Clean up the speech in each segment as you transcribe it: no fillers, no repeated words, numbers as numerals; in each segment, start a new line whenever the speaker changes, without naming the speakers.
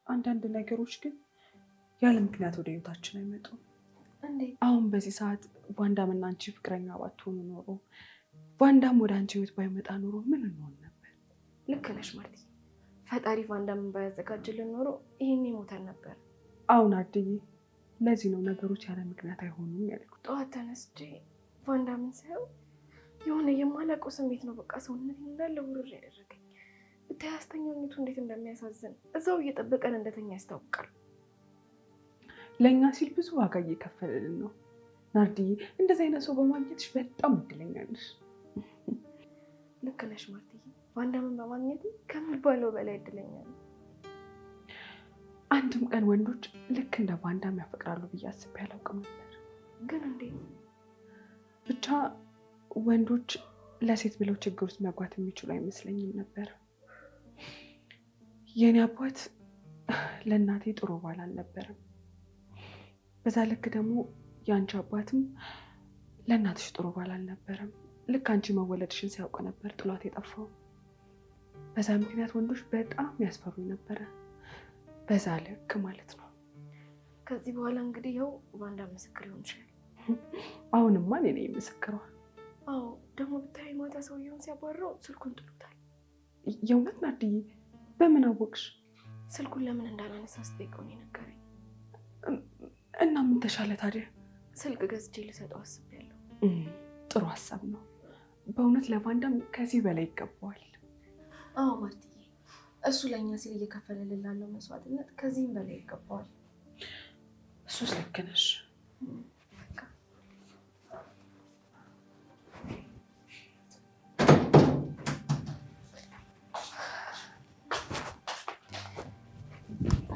አንዳንድ ነገሮች ግን ያለ ምክንያት ወደ ህይወታችን አይመጡም። አሁን በዚህ ሰዓት ቫንዳም እና አንቺ ፍቅረኛ ባትሆኑ ኖሮ ቫንዳም ወደ አንቺ ህይወት ባይመጣ ኖሮ ምን እንሆን ነበር?
ልክ ነሽ ማርቲ። ፈጣሪ ቫንዳምን ባያዘጋጅልን ኖሮ ይሄን ሞተን ነበር።
አሁን አድዬ ለዚህ ነው ነገሮች ያለ ምክንያት አይሆኑም ያልኩት።
ጠዋት ተነስቼ ቫንዳምን ሳየው የሆነ የማላውቀው ስሜት ነው በቃ ሰውነት እንዳለ ውርር ያደረገኝ። ብታይ አስተኛነቱ እንዴት እንደሚያሳዝን እዛው እየጠበቀን እንደተኛ ያስታውቃል።
ለእኛ ሲል ብዙ ዋጋ እየከፈለልን ነው ናርዲዬ። እንደዚህ አይነት ሰው በማግኘትሽ በጣም እድለኛ ነሽ።
ልክ ነሽ ማርትዬ። ቫንዳምን በማግኘት ከሚባለው በላይ እድለኛ ነኝ።
አንድም ቀን ወንዶች ልክ እንደ ቫንዳም ያፈቅራሉ ብዬ አስቤ አላውቅም ነበር።
ግን እንዴ
ብቻ ወንዶች ለሴት ብለው ችግር ውስጥ መግባት የሚችሉ አይመስለኝም ነበር። የኔ አባት ለእናቴ ጥሩ ባል አልነበረም። በዛ ልክ ደግሞ የአንቺ አባትም ለእናትሽ ጥሩ ባል አልነበረም። ልክ አንቺ መወለድሽን ሲያውቅ ነበር ጥሏት የጠፋው። በዛ ምክንያት ወንዶች በጣም ያስፈሩኝ ነበረ። በዛ ልክ ማለት ነው።
ከዚህ በኋላ እንግዲህ ይኸው ቫንዳም ምስክር ይሆን ይችላል።
አሁንማ እኔ ነኝ ምስክሯ።
አዎ ደግሞ ብታይ ማታ ሰውየውን ሲያባረው ስልኩን ጥሎታል።
የእውነት ናርዲዬ? በምን አወቅሽ?
ስልኩን ለምን እንዳላነሳ ስጠይቀው ነው የነገረኝ።
እና ምን ተሻለ ታዲያ?
ስልክ ገዝቼ ልሰጠው አስቤያለሁ።
ጥሩ ሀሳብ ነው በእውነት። ለቫንዳም ከዚህ በላይ ይገባዋል።
አዎ ማርትዬ፣ እሱ ለእኛ ሲል እየከፈለልን ላለው መስዋዕትነት ከዚህም በላይ ይገባዋል።
እሱስ ልክ ነሽ።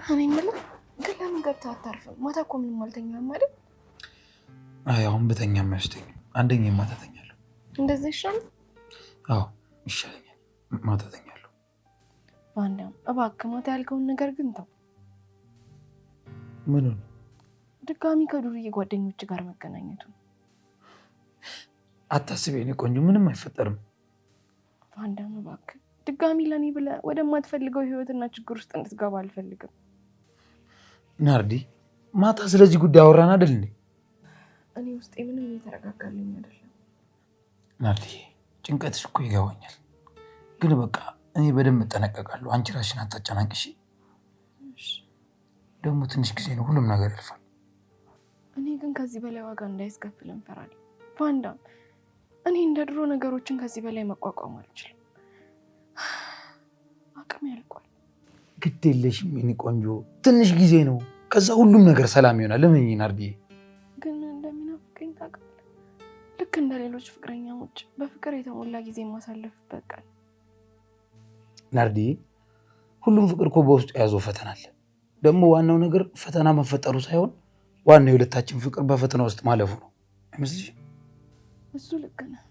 እኔ የምልህ ግን ለምን ገብተህ አታርፍም? ማታ እኮ ምንም አልተኛም አይደል?
አይ አሁን በተኛም አይወስደኝም። አንደኛ ማታ ተኛለሁ።
እንደዚህ ይሻላል?
አዎ ይሻለኛል። ማታ ተኛለሁ።
ቫንዳም እባክህ ማታ ያልከውን ነገር ግን ተው።
ምኑን?
ድጋሚ ከዱርዬ ጓደኞች ጋር መገናኘቱ።
አታስቢ የኔ ቆንጆ፣ ምንም አይፈጠርም።
ቫንዳም እባክህ ድጋሚ ለኔ ብለህ ወደማትፈልገው ህይወትና ችግር ውስጥ እንድትገባ አልፈልግም።
ናርዲ ማታ ስለዚህ ጉዳይ አወራን አይደል እንዴ?
እኔ ውስጤ ምንም እየተረጋጋልኝ አይደለም።
ናርዲ ጭንቀትሽ እኮ ይገባኛል፣ ግን በቃ እኔ በደንብ እጠነቀቃለሁ። አንቺ ራስሽን አታጨናንቅሽ። ደግሞ ትንሽ ጊዜ ነው፣ ሁሉም ነገር ያልፋል።
እኔ ግን ከዚህ በላይ ዋጋ እንዳይስከፍል እንፈራለን። ቫንዳም እኔ እንደ ድሮ ነገሮችን ከዚህ በላይ መቋቋም አልችልም። አቅም ያልቋል።
ግድ የለሽም የኔ ቆንጆ፣ ትንሽ ጊዜ ነው፣ ከዛ ሁሉም ነገር ሰላም ይሆናል። ለምን ናርዲ?
ግን እንደሚናፍቀኝ ታውቃለህ። ልክ እንደ ሌሎች ፍቅረኛሞች በፍቅር የተሞላ ጊዜ ማሳለፍ በቃል።
ናርዲ ሁሉም ፍቅር እኮ በውስጡ የያዘው ፈተና አለ። ደግሞ ዋናው ነገር ፈተና መፈጠሩ ሳይሆን ዋናው የሁለታችን ፍቅር በፈተና ውስጥ ማለፉ ነው አይመስልሽም?
እሱ ልክ ነህ።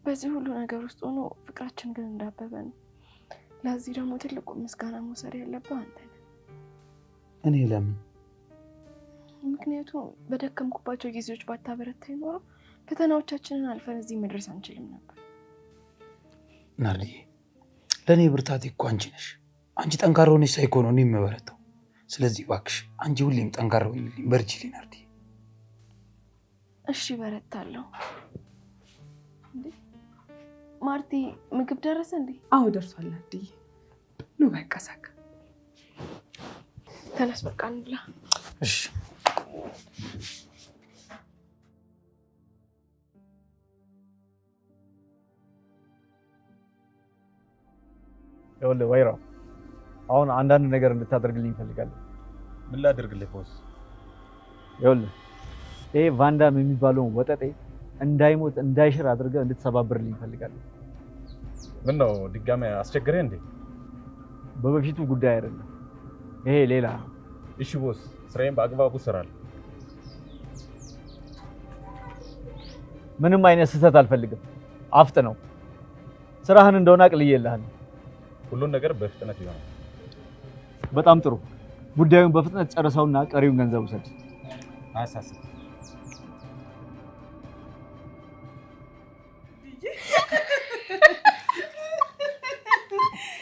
በዚህ ሁሉ ነገር ውስጥ ሆኖ ፍቅራችን ግን እንዳበበ ነው። ለዚህ ደግሞ ትልቁ ምስጋና መውሰድ ያለብህ አንተ ነህ።
እኔ ለምን?
ምክንያቱም በደከምኩባቸው ጊዜዎች ባታበረታኝ ኖሮ ፈተናዎቻችንን አልፈን እዚህ መድረስ አንችልም ነበር።
ናርዲ ለእኔ ብርታቴ እኮ አንቺ ነሽ። አንቺ ጠንካራ ሆነሽ ሳይኮ ነው እኔ የምበረታው። ስለዚህ እባክሽ አንቺ ሁሌም ጠንካራ ሆኝልኝ፣ በርቺልኝ ናርዲ።
እሺ በረታለሁ። ማርቲ ምግብ ደረሰ እንዴ?
አዎ ደርሷል ናርዲ። ኑ በቃ ሳካ
ተነስ በቃ እንብላ።
እሺ
ይኸውልህ ወይራ፣ አሁን አንዳንድ ነገር እንድታደርግልኝ እፈልጋለሁ።
ምን ላደርግልህ ቦስ?
ይኸውልህ ይሄ ቫንዳም የሚባለውን ወጠጤ እንዳይሞት እንዳይሽር አድርገህ እንድትሰባብርልኝ እፈልጋለሁ።
ምን ነው ድጋሚ አስቸገረህ እንዴ?
በበፊቱ ጉዳይ አይደለም፣ ይሄ ሌላ ነው።
እሺ ቦስ፣ ስራዬን በአግባቡ እሰራለሁ።
ምንም አይነት ስህተት አልፈልግም። አፍጥ ነው ስራህን እንደሆነ አቅልዬልሃለሁ።
ሁሉን ነገር በፍጥነት ይሆናል።
በጣም ጥሩ። ጉዳዩን በፍጥነት ጨርሰውና ቀሪውን ገንዘብ ውሰድ።
አሳስብ።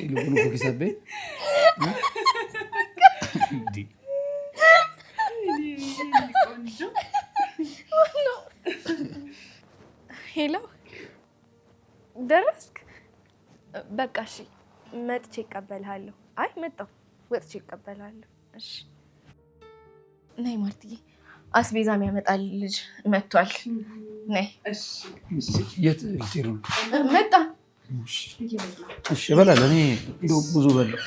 ይልቁን ኮኪሰቤ
በቃ እሺ፣ መጥቼ እቀበልሃለሁ። አይ መጣሁ፣ ወጥቼ እቀበልሃለሁ። እሺ ነይ ማርትዬ፣ አስቤዛም ያመጣል ልጅ መጥቷል። ነይ።
እሺ የት ልትሄዱ ነው?
መጣ።
እሺ እበላለሁ። እኔ እንደው ብዙ በላሁ።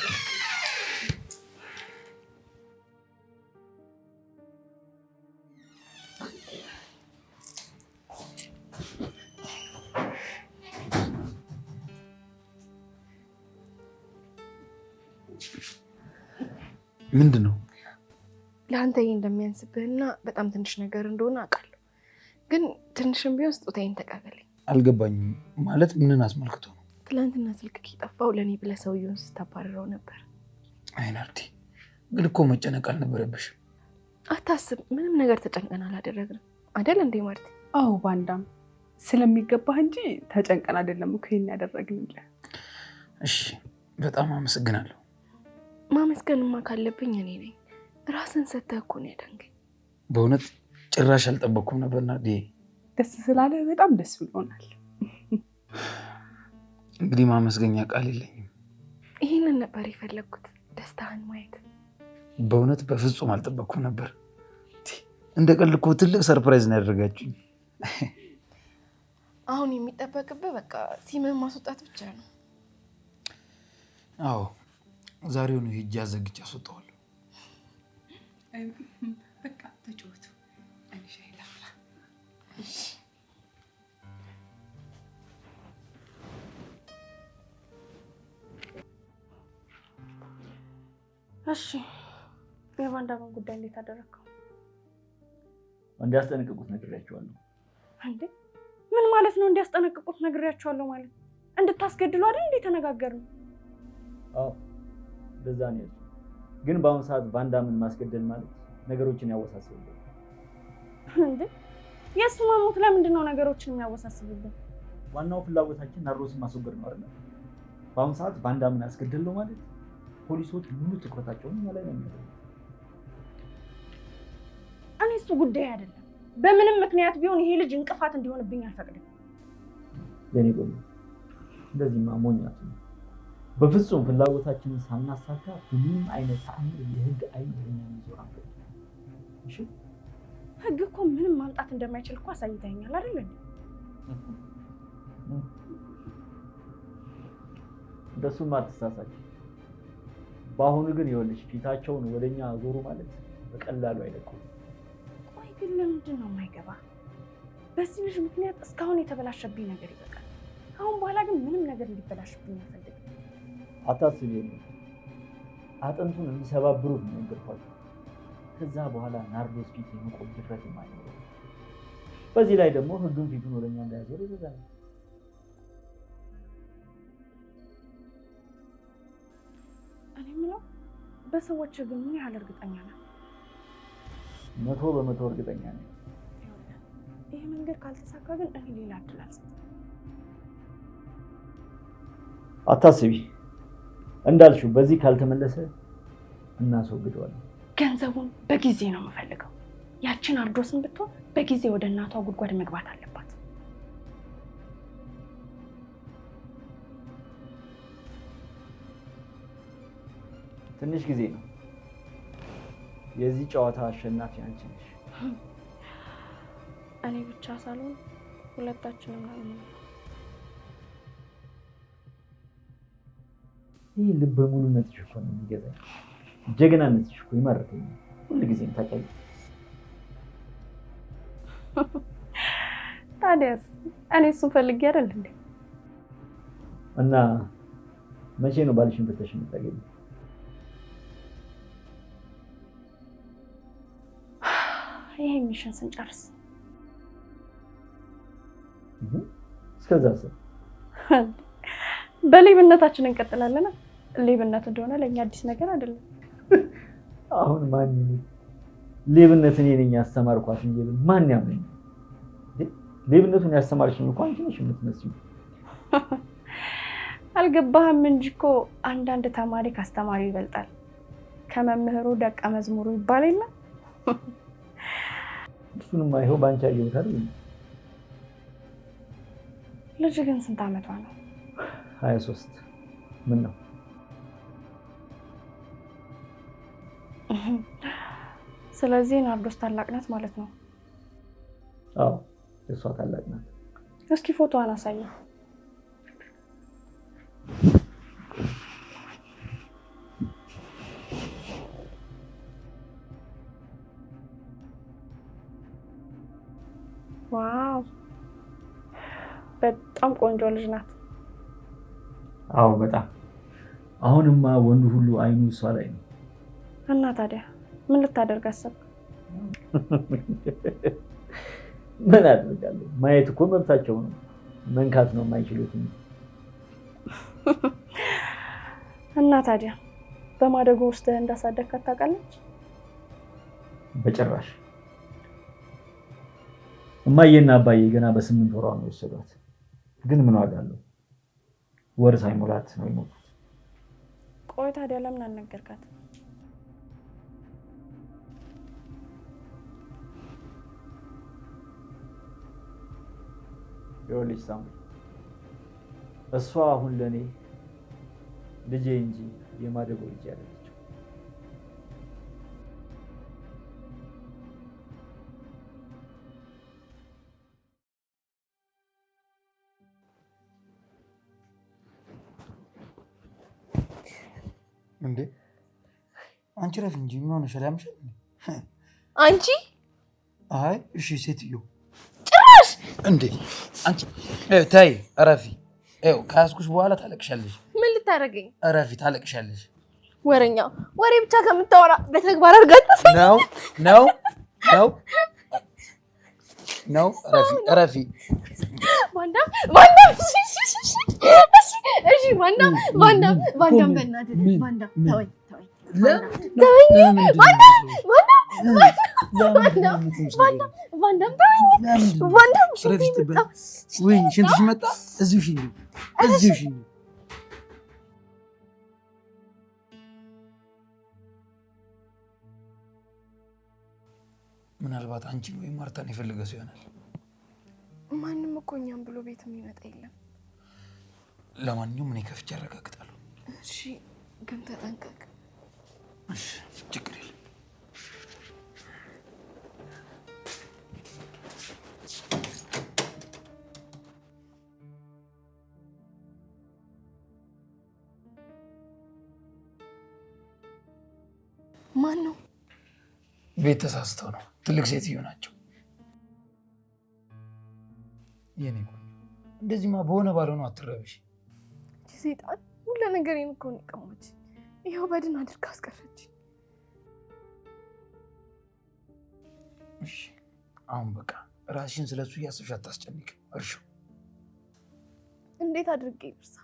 ምንድን ነው?
ለአንተ ይሄ እንደሚያንስብህና በጣም ትንሽ ነገር እንደሆነ አውቃለሁ፣ ግን ትንሽም ቢሆን ስጦታዬን ተቀበለኝ።
አልገባኝም። ማለት ምንን አስመልክቶ ነው?
ትላንትና ስልክ ጠፋው ለእኔ ብለህ ሰውየውን ስታባርረው ነበር።
አይ ናርዲ፣ ግን እኮ መጨነቅ አልነበረብሽም።
አታስብ፣ ምንም ነገር ተጨንቀን አላደረግንም አይደል እንዴ ማርቲ?
አዎ ባንዳም ስለሚገባህ እንጂ ተጨንቀን አይደለም እኮ ይሄን ያደረግንልህ።
እሺ በጣም አመሰግናለሁ።
ማመስገንማ ካለብኝ እኔ ነኝ። ራስን ሰተህ እኮ ነው ያዳንከኝ።
በእውነት ጭራሽ አልጠበቅኩም ነበር ናርዲ።
ደስ ስላለ በጣም ደስ ብሎናል።
እንግዲህ ማመስገኛ ቃል የለኝም።
ይህንን ነበር የፈለግኩት፣ ደስታህን ማየት።
በእውነት በፍጹም አልጠበቅኩም ነበር። እንደ ቀልድ እኮ ትልቅ ሰርፕራይዝ ነው ያደረጋችሁኝ።
አሁን የሚጠበቅብህ በቃ ሲምን ማስወጣት ብቻ ነው።
አዎ ዛሬውኑ ሄጄ አዘግቼ አስወጣዋለሁ።
በቃ ተጫወቱ። ሻይ ላፍላ። እሺ የቫንዳምን ጉዳይ እንዴት አደረግከው?
እንዲያስጠነቅቁት ነግሬያቸዋለሁ።
እንዴ ምን ማለት ነው? እንዲያስጠነቅቁት ነግሬያቸዋለሁ ማለት እንድታስገድሉ አይደል እንዴ ተነጋገርነው?
አዎ እንደዛ ነው። ግን በአሁኑ ሰዓት ቫንዳምን ማስገደል ማለት ነገሮችን ያወሳስብብን።
እንዴ የእሱ መሞት ለምንድን ነው ነገሮችን የሚያወሳስብብን?
ዋናው ፍላጎታችን ናርዶስን ማስወገድ ነው አይደል? በአሁኑ ሰዓት ቫንዳምን አስገደለው ማለት ፖሊሶች ሙሉ ትኩረታቸውን እኛ ላይ ነው የሚያደርጉት።
እኔ እሱ ጉዳይ አይደለም። በምንም ምክንያት ቢሆን ይሄ ልጅ እንቅፋት እንዲሆንብኝ አልፈቅድም።
ለኔ ቆይ እንደዚህ ማሞኛት ነው። በፍጹም ፍላጎታችንን ሳናሳካ ምንም አይነት ተአምር የህግ አይን የሚዞር አንገት። እሺ
ህግ እኮ ምንም ማምጣት እንደማይችል እኮ አሳይተኛል አይደል እንዴ?
እንደሱም አትሳሳች። በአሁኑ ግን ይኸውልሽ ፊታቸውን ወደኛ ዞሩ ማለት በቀላሉ አይለቁም።
ቆይ ግን ለምንድን ነው የማይገባ? በዚህ ልጅ ምክንያት እስካሁን የተበላሸብኝ ነገር ይበቃል። አሁን በኋላ ግን ምንም ነገር እንዲበላሽብኝ አልፈልግም።
አታስቢ፣ አጥንቱን የሚሰባብሩት ነው እንግዲህ። ከዛ በኋላ ናርዶስ ፊት የመቆም ድፍረት የማይኖረው። በዚህ ላይ ደግሞ ህግን ፊቱን ወደኛ እንዳያዞር ይዘጋል።
እኔ የምለው በሰዎች ግን ምን ያህል እርግጠኛ ነህ?
100% እርግጠኛ ነኝ።
ይሄ መንገድ ካልተሳካ ግን እኔ ሌላ እድል አልሰጥም።
አታስቢ፣ እንዳልሽው በዚህ ካልተመለሰ እናስወግደዋለን።
ገንዘቡን በጊዜ ነው የምፈልገው። ያችን ናርዶስን ብትሆን በጊዜ ወደ እናቷ ጉድጓድ መግባት አለባት።
ትንሽ ጊዜ ነው። የዚህ ጨዋታ አሸናፊ አንቺ ነሽ።
እኔ ብቻ ሳልሆን ሁለታችንም ነው።
ይህ ልበ ሙሉነትሽ እኮ ነው የሚገዛኝ። ጀግናነትሽ እኮ ይማርከኛል ሁልጊዜም። ታውቂያለሽ።
ታዲያስ እኔ እሱን ፈልጌ አይደል እንዴ?
እና መቼ ነው ባልሽን ፍተሽ የምታገቢው?
ይሄ ሚሽን ስንጨርስ።
እስከዛስ
በሌብነታችን እንቀጥላለን። ሌብነት እንደሆነ ለእኛ አዲስ ነገር አይደለም።
አሁን ማን ሌብነት እኔ ነኝ ያስተማርኳት እንጂ ማን ያመኝ? ሌብነቱን ያስተማርሽኝ እንኳን አንቺ ነሽ የምትመስዪው።
አልገባህም እንጂ እኮ አንዳንድ ተማሪ ካስተማሪ ይበልጣል፣ ከመምህሩ ደቀ መዝሙሩ ይባል የለ።
እሱንማ ይኸው በአንቺ አየሁት አይደል?
ልጅ ግን ስንት ዓመቷ ነው?
23 ምን ነው?
ስለዚህ ናርዶስ ታላቅ ናት ማለት ነው?
አዎ እሷ ታላቅ ናት።
እስኪ ፎቶዋን አሳየኝ። ዋው በጣም ቆንጆ ልጅ ናት።
አዎ በጣም። አሁንማ ወንዱ ሁሉ አይኑ እሷ ላይ ነው።
እና ታዲያ ምን ልታደርግ አሰብክ?
ምን አድርጋለሁ? ማየት እኮ መብታቸው ነው። መንካት ነው የማይችሉት።
እና ታዲያ በማደጎ ውስጥ እንዳሳደግካት ታውቃለች?
በጭራሽ። እማዬና አባዬ ገና በ8 ወሯ ነው የወሰዷት። ግን ምን ዋጋ አለው? ወር ሳይሞላት ነው የሞቱት።
ቆይ ታዲያ ለምን አልነገርካት?
ይኸውልሽ ሳሙ፣ እሷ አሁን ለኔ ልጄ እንጂ የማደጎ ልጅ አይደለችም።
እንዴ አንቺ ረፍ እንጂ ምን ሆነሽ? አላምሽም
አንቺ?
አይ እሺ ሴትዮ ጭራሽ እንዴ አንቺ ታይ እረፊ። ይኸው ከያዝኩሽ በኋላ ታለቅሻለሽ።
ምን ልታደርገኝ?
እረፊ፣ ታለቅሻለሽ።
ወሬኛ ወሬ ብቻ ከምታወራ በተግባር አድርጋት
ነው ነው ነው ነው። እረፊ
ባንዳም እሺ ባንዳም በእናትህ ባንዳም ተወኝ
ሽንትሽ መጣ። እዚሁ ሽኝ። ምናልባት አንቺን ወይም ማርታን የፈለገ ሰው ይሆናል።
ማንም እኮ እኛም ብሎ ቤት የሚመጣ የለም።
ለማንኛውም እኔ ከፍቼ አረጋግጣለሁ።
እሺ ግን ተጠንቀቅ።
እሺ ችግር የለም።
ማን ነው?
ቤት ተሳስተው ነው። ትልቅ ሴትዮ ናቸው። የኔ ቆንጆ እንደዚህማ በሆነ ባልሆነው አትረብሽ።
ሴጣን ሁሉ ነገሬን እኮ ነው የቀማች። ይኸው በድን አድርጋ አስቀረች።
እሺ አሁን በቃ ራስሽን ስለሱ እያሰብሽ አታስጨንቂ። እርሹ
እንዴት አድርጌ ይርሳ?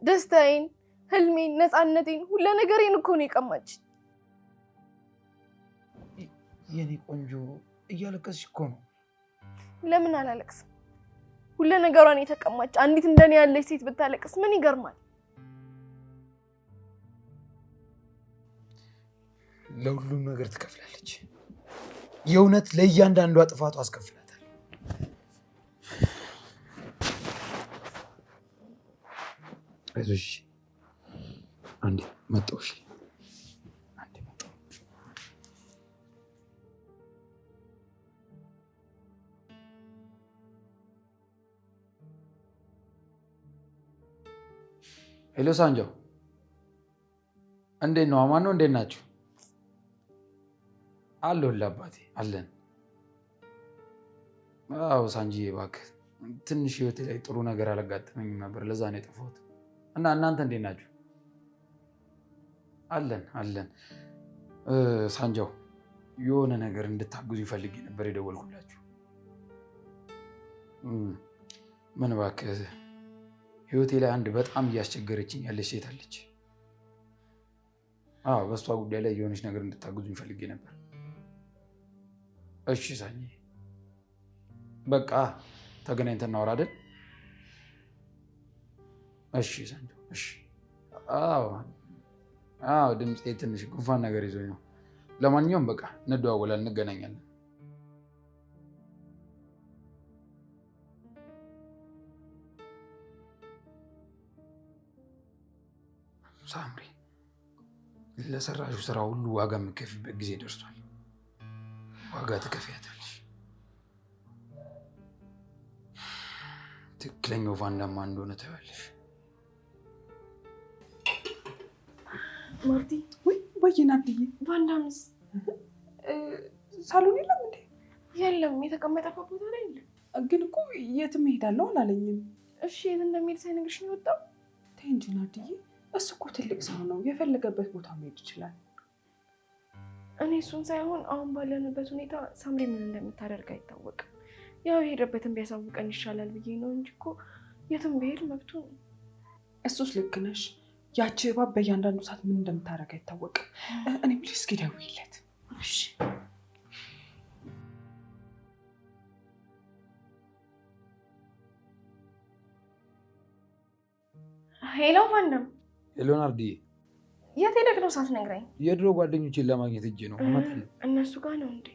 ደስታዬን፣ ህልሜን፣ ነፃነቴን ሁሉ ነገሬን እኮ ነው የቀማች።
የኔ ቆንጆ እያለቀስሽ እኮ ነው።
ለምን አላለቅስም? ሁሉ ነገሯን የተቀማች አንዲት እንደኔ ያለች ሴት ብታለቅስ ምን ይገርማል?
ለሁሉም ነገር ትከፍላለች። የእውነት ለእያንዳንዷ ጥፋቱ አስከፍላታል። አይዞሽ አንዴ መጣሁ። እሺ አንዴ መጣሁ። ሄሎ ሳንጆ፣ እንዴት ነው? አማን ነው? እንዴት ናችሁ? አለሁልህ አባቴ፣ አለን። አዎ ሳንጂዬ፣ እባክህ ትንሽ ህይወቴ ላይ ጥሩ ነገር አላጋጠመኝም ነበር፣ ለዛ ነው የጠፋሁት። እና እናንተ እንዴት ናችሁ? አለን። ሳንጃው፣ የሆነ ነገር እንድታግዙ ይፈልጌ ነበር የደወልኩላችሁ። ምን እባክህ፣ ህይወቴ ላይ አንድ በጣም እያስቸገረችኝ ያለች ሴት አለች። አዎ በእሷ ጉዳይ ላይ የሆነች ነገር እንድታግዙ ይፈልጌ ነበር። እሺ ሳኒ፣ በቃ ተገናኝተን እናወራ አይደል? እሺ ሳንጆ፣ እሺ። አዎ ድምፄ ትንሽ ጉንፋን ነገር ይዞኝ ነው። ለማንኛውም በቃ እንደዋወላለን፣ እንገናኛለን። ሳምሪ ለሰራሹ ስራ ሁሉ ዋጋ የምትከፊበት ጊዜ ደርሷል። ዋጋ ትከፍያታለሽ። ትክክለኛው ቫንዳም ማን እንደሆነ ታያለሽ።
ማርቲ
ወይ ናርዲዬ፣
ቫንዳምስ
ሳሎን የለም እንዴ?
የለም፣ የተቀመጠበት ቦታ ላይ የለም።
ግን እኮ የትም እሄዳለሁ አላለኝም።
እሺ የት እንደሚሄድ ሳይነግርሽ ነው የወጣው?
ተይ እንጂ ናርዲዬ፣ እሱ እኮ ትልቅ ሰው ነው፣ የፈለገበት ቦታ መሄድ ይችላል።
እኔ እሱን ሳይሆን አሁን ባለንበት ሁኔታ ሳምሪ ምን እንደምታደርግ አይታወቅም። ያው የሄደበትን ቢያሳውቀን ይሻላል ብዬ ነው እንጂ እኮ የትም ብሄድ መብቱ ነው።
እሱስ ልክ ነሽ። ያቺ እባብ በእያንዳንዱ ሰዓት ምን እንደምታደርግ አይታወቅም። እኔ የምልሽ እስኪ ደውይለት።
እሺ ሄሎ ቫንዳም።
ሄሎ ናርዲዬ።
የት ሄደህ ነው ሳትነግረኝ?
የድሮ ጓደኞቼን ለማግኘት እጄ ነው እመጣለሁ።
እነሱ ጋር ነው እንዴ?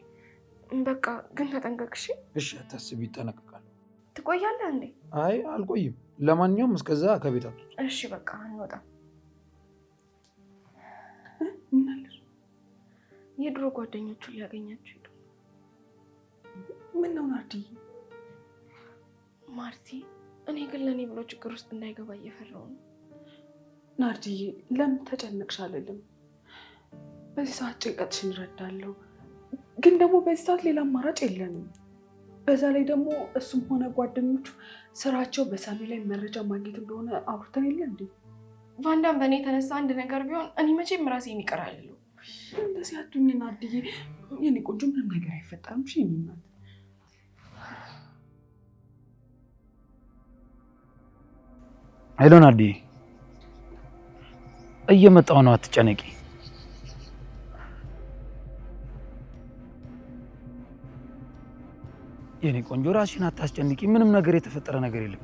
በቃ ግን ተጠንቀቅ እሺ።
እሺ አታስቢ፣ ይጠነቀቃለሁ።
ትቆያለህ እንዴ?
አይ አልቆይም። ለማንኛውም እስከዛ ከቤት አትውጡ።
እሺ በቃ አንወጣም።
ምን አለሽ?
የድሮ ጓደኞቹን ሊያገኛቸው ሄዱ።
ምን ነው ናርዲዬ?
ማርቲ፣ እኔ ግን ለእኔ ብሎ ችግር ውስጥ እንዳይገባ እየፈራሁ ነው።
ናርዲዬ ለምን ተጨነቅሽ አልልም። በዚህ ሰዓት ጭንቀትሽን እረዳለሁ። ግን ደግሞ በዚህ ሰዓት ሌላ አማራጭ የለንም። በዛ ላይ ደግሞ እሱም ሆነ ጓደኞቹ ስራቸው በሳሚ ላይ መረጃ ማግኘት እንደሆነ አውርተን የለ እንዴ?
ቫንዳም በእኔ የተነሳ አንድ ነገር ቢሆን እኔ መቼም ራሴን ይቅር አልለው።
እንደዚህ አቱኝ ናርዲዬ፣ የኔ ቆንጆ ምንም ነገር አይፈጠርም። እሺ የኔ እናት።
ሄሎ ናርዲዬ፣ እየመጣሁ ነው፣ አትጨነቂ። የኔ ቆንጆ ራስሽን አታስጨንቂ። ምንም ነገር የተፈጠረ ነገር የለም።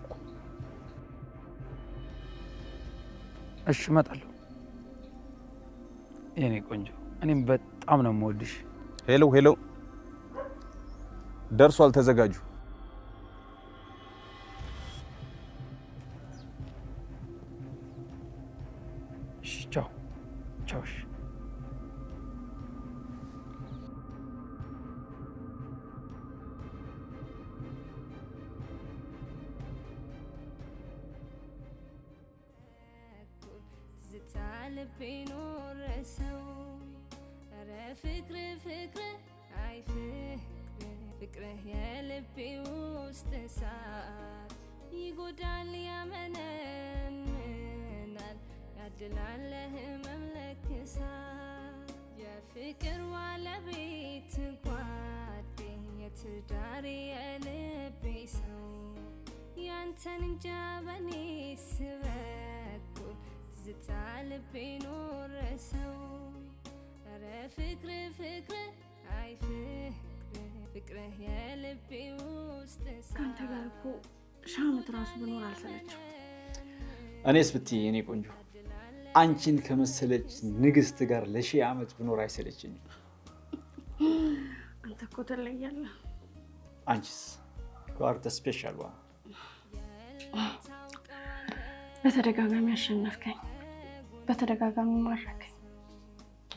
እሺ እመጣለሁ የኔ ቆንጆ። እኔም በጣም ነው የምወድሽ።
ሄሎ ሄሎ፣ ደርሷል፣ ተዘጋጁ።
እሺ ቻው ቻው። እሺ
ፍቅርህ የልቤ ውስጥ እሳት ይጎዳል፣ ያመነምናል፣ ያድላለህ መምለክሳት የፍቅር ባለቤት ጓዴ የትዳሬ የልቤ ሰው ያንተን እንጃ በኔስ በኩል ትዝታ ልቤ ኖረሰው ኧረ ፍቅር ፍቅር አይ ፍቅርህ የልቤ ውስጥ
ከአንተ ጋር እኮ ሺህ ዓመት ራሱ ብኖር አልሰለችም።
እኔስ ብትይ የኔ ቆንጆ አንቺን ከመሰለች ንግስት ጋር ለሺህ ዓመት ብኖር አይሰለችኝም።
አንተ እኮ ትለያለህ።
አንቺስ ዩአር ስፔሻል ዋን።
በተደጋጋሚ አሸነፍከኝ፣ በተደጋጋሚ ማረከኝ።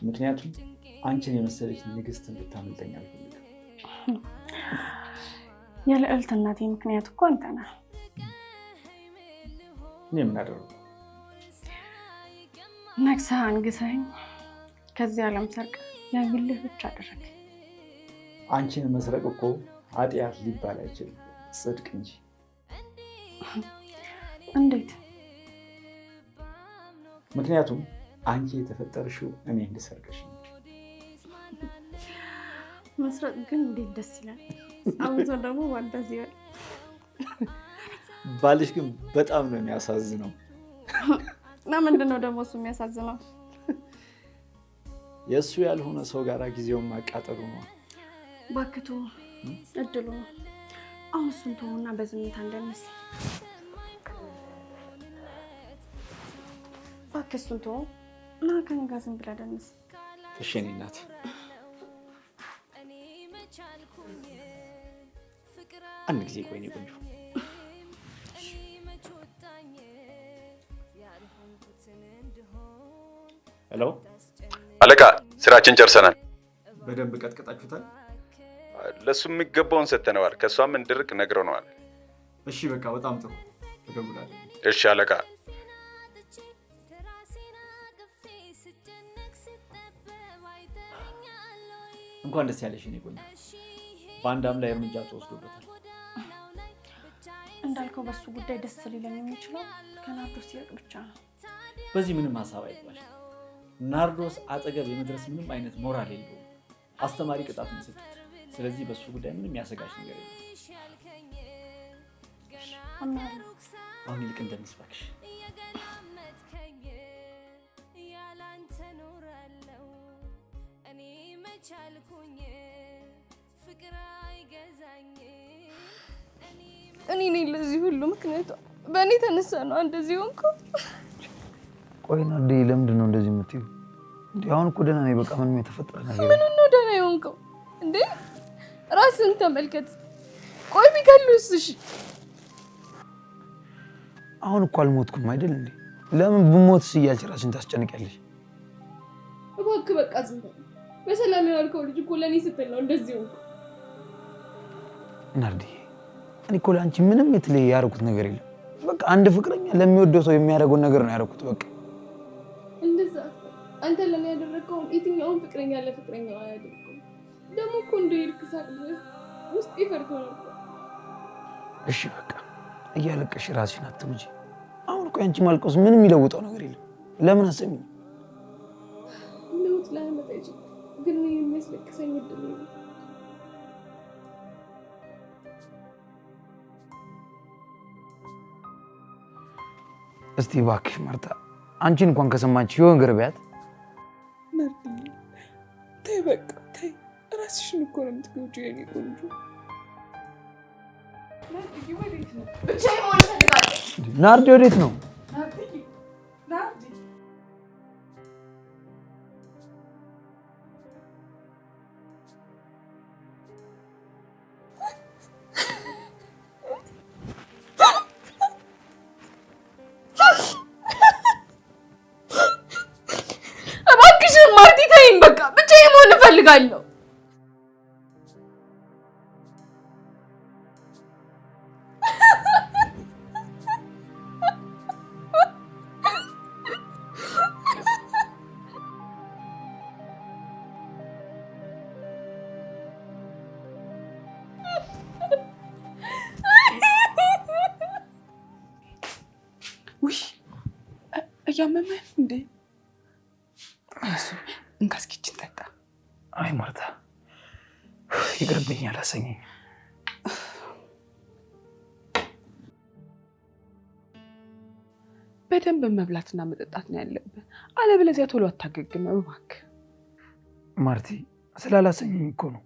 ምክንያቱም አንቺን የመሰለች ንግስት እንድታመልጠኝ አልፈልግም።
የልዕልት እናቴ ምክንያት እኮ አንተ ነህ።
እኔ ምን አደረኩ?
ነግሰህ አንግሰኝ ከዚህ ዓለም ሰርቅ የግልህ ብቻ አደረግ።
አንቺን መስረቅ እኮ ኃጢአት ሊባል አይችልም፣ ጽድቅ እንጂ።
እንዴት?
ምክንያቱም አንቺ የተፈጠርሽው እኔ እንድሰርቅሽ ነው።
መስረቅ ግን እንዴት ደስ ይላል። አሁን ደግሞ ዋንታ ሲሆን
ባልሽ ግን በጣም ነው የሚያሳዝነው።
እና ምንድን ነው ደግሞ እሱ የሚያሳዝነው?
የእሱ ያልሆነ ሰው ጋር ጊዜውን ማቃጠሉ ነው።
ባክቶ እድሉ ነው። አሁን እሱን ተውና በዝምታ እንደነስ። እባክህ እሱን ተው እና ከእኔ ጋር ዝም ብለህ ደንስ።
እሺ የእኔ እናት። አንድ ጊዜ ቆይ የእኔ ቆንጆ።
ያልሆንኩትን እንድሆን
ሄሎ
አለቃ፣ ስራችን ጨርሰናል።
በደንብ ቀጥቅጣችሁታል?
ለሱ የሚገባውን ሰጥተነዋል። ከሷም እንድርቅ ነግረነዋል።
እሺ በቃ በጣም ጥሩ። እደውላለሁ።
እሺ አለቃ።
እንኳን ደስ ያለሽ የኔ ቆንጆ። በአንዳም ላይ እርምጃ ተወስዶበታል።
እንዳልከው በሱ ጉዳይ ደስ ሊለኝ የሚችለው ከናርዶስ ሲርቅ ብቻ ነው።
በዚህ ምንም ሀሳብ አይግባሽ። ናርዶስ አጠገብ የመድረስ ምንም አይነት ሞራል የለውም። አስተማሪ ቅጣት ነው የሰጡት። ስለዚህ በሱ ጉዳይ ምንም ያሰጋሽ ነገር የለም። አሁን ይልቅ እንደምስባክሽ
እኔ ነኝ ለዚህ ሁሉ ምክንያቱ። በእኔ ተነሳ ነው እንደዚህ ሆንኩ።
ቆይ ናርዲ፣ ለምንድን ነው እንደዚህ የምትይው? እንዴ አሁን እኮ ደህና ነኝ። በቃ ምንም የተፈጠረ ነገር
ምን ነው ደህና የሆንከው እንዴ? ራስን ተመልከት። ቆይ ቢገሉስ? እሺ
አሁን እኮ አልሞትኩም አይደል እንዴ? ለምን ብሞትስ እያልሽ ራስሽን ታስጨንቂያለሽ?
እባክህ በቃ ዝም በል። በሰላም ያልከው ልጅ እኮ ለእኔ ስትል ነው እንደዚህ ሆንኩ።
ናርዲ፣ እኔ እኮ ለአንቺ ምንም የተለየ ያደረኩት ነገር የለም። በቃ አንድ ፍቅረኛ ለሚወደው ሰው የሚያደርገውን ነገር ነው ያደረኩት። በቃ
እንደዛ አንተ ለኔ ያደረከውን የትኛውን ፍቅረኛ ለፍቅረኛው አያደርገውም። ደግሞ እኮ እንደሄድክ ሳቅ ድረስ ውስጤ ፈርቶ ነበር።
እሺ በቃ እያለቀሽ ራስሽን አትውጂ። አሁን እኮ አንቺ ማልቀስ ምንም የሚለውጠው ነገር የለም። ለምን አሰሚኝ?
ለውጥ ላያመጣ ይችላል፣ ግን እኔ የሚያስለቅሰኝ እድል ነው።
እስቲ እባክሽ ማርታ፣ አንቺን እንኳን ከሰማች የሆነ ነገር በያት።
ናርዲ ተይ በቃ ተይ። ራስሽን እኮ ነው የምትጎጂው የኔ ቆንጆ። ናርዲ ወዴት ነው?
ብቻዬን መሆን እፈልጋለሁ።
ናርዲ ወዴት ነው?
ናርዲ ናርዲ
እባክሽን ማርቲ ተይኝ በቃ። ብቻዬን መሆን እፈልጋለሁ።
ውይ እያመመህ እንዴ? እሱ እንካስኪችን ጠጣ።
አይ ማርታ ይቅርብኛል፣ አሰኘኝ።
በደንብ መብላትና መጠጣት ነው ያለብህ፣ አለበለዚያ ቶሎ አታገግም። እባክህ
ማርቲ፣ ስላላሰኘኝ እኮ ነው።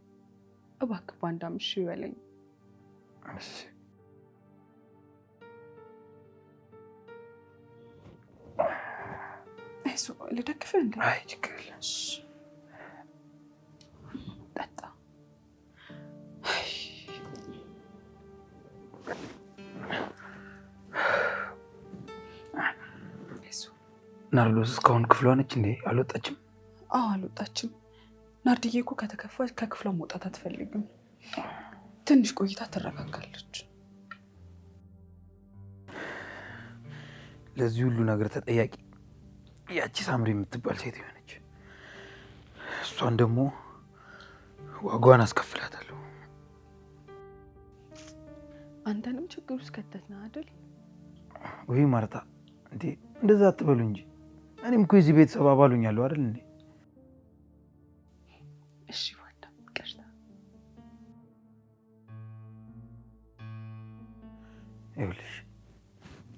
እባክህ ባንዳም እሺ በለኝ።
እሺ
እሱ ልደግፍህ እንዴ?
አይ ችግር የለም።
ጠጣ።
ናርዶስ እስካሁን ክፍሏ ነች እንዴ? አልወጣችም?
አዎ አልወጣችም። ናርድዬ እኮ ከተከፋች ከክፍሏ መውጣት አትፈልግም። ትንሽ ቆይታ ትረጋጋለች።
ለዚህ ሁሉ ነገር ተጠያቂ ያቺ ሳምሪ የምትባል ሴት የሆነች፣ እሷን ደግሞ ዋጋዋን አስከፍላታለሁ።
አንተንም ችግር ውስጥ ከተትና አይደል?
ወይ ማርታ፣ እንዴ እንደዛ አትበሉ እንጂ። እኔም እኮ የዚህ ቤተሰብ አባሉኛለሁ አይደል እንዴ?
እሺ ዋዳ ቀርታ
ይኸውልሽ፣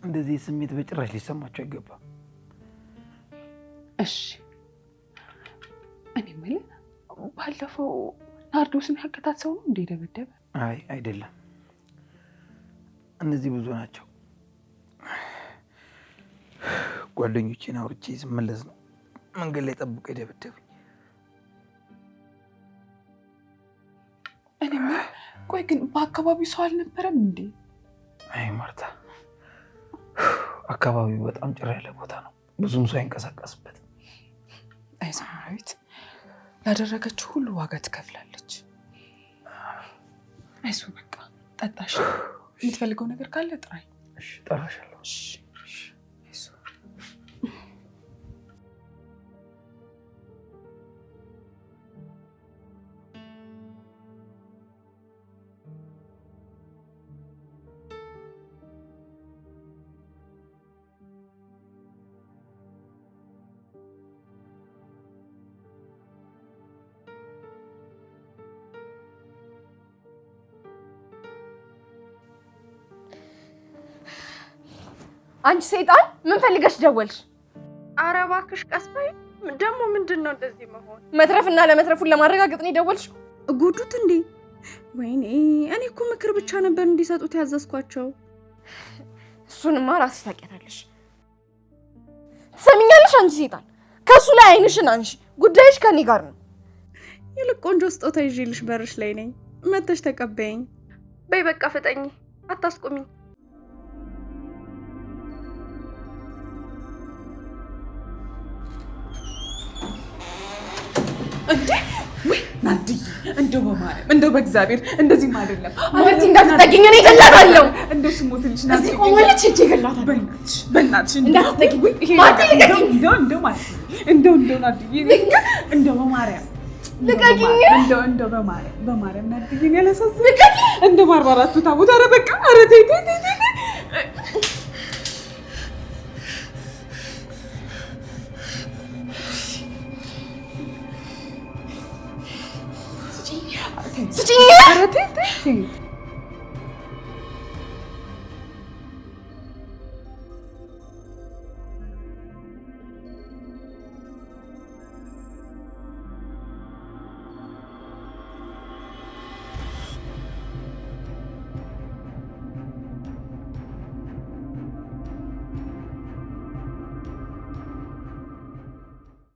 እንደዚህ ስሜት በጭራሽ ሊሰማቸው አይገባም።
እሺ እኔ የምልህ ባለፈው ናርዶስን ያገታት ሰው ነው እንዴ ደበደበ?
አይ አይደለም፣ እነዚህ ብዙ ናቸው። ጓደኞቼን አውርቼ ስመለስ ነው መንገድ ላይ ጠብቆ የደበደበኝ።
እኔ የምልህ ቆይ ግን በአካባቢው ሰው አልነበረም እንዴ?
አይ ማርታ፣ አካባቢው በጣም ጭር ያለ ቦታ ነው፣ ብዙም ሰው አይንቀሳቀስበትም።
ዳዊት ላደረገችው ሁሉ ዋጋ ትከፍላለች። አይዞህ በቃ ጠጣሽ። የምትፈልገው ነገር ካለ ጥራኝ።
እሺ እጠራሻለሁ።
እሺ
አንቺ ሰይጣን ምን ፈልገሽ ደወልሽ?
ኧረ እባክሽ ቀስ በይ። ደግሞ ምንድነው እንደዚህ መሆን?
መትረፍና ለመትረፉን ለማረጋገጥ ነው የደወልሽው?
ጉዱት እንዴ? ወይኔ እኔ እኮ ምክር ብቻ ነበር እንዲሰጡት ያዘዝኳቸው።
እሱንማ ራስሽ ታውቂያለሽ። ትሰሚኛለሽ? አንቺ ሰይጣን ከሱ ላይ አይንሽን አንሺ። ጉዳይሽ ከኔ ጋር ነው።
ይልቅ ቆንጆ ስጦታ ይዤልሽ በርሽ ላይ ነኝ። መተሽ ተቀበይኝ። በይ በቃ ፍጠኝ፣ አታስቆሚኝ።
እንዴ ወይ ናዲ፣ እንደው በማርያም እንደው በእግዚአብሔር እንደዚህም አይደለም።
ማርቲ እንዳትጠጊኝ፣ እኔ እገላታለሁ።
እንደው ስሞትልሽ ናዲ፣
እዚህ ቆማለች እጄ እገላታለሁ።
በእናትሽ
እንዳትጠጊኝ ማርቲ፣ ልቀቂኝ።
እንደው ማለት እንደው ናዲ፣ እንደው በማርያም
ልቀቂኝ።
እንደው በማርያም ናዲ፣ ያላሳዝን ልቀቂኝ። እንደው ማርባራቱ ታቦት። ኧረ በቃ ኧረ ተይ ተይ ተይ። ስጪኝ። ኧረ ተይ ተይ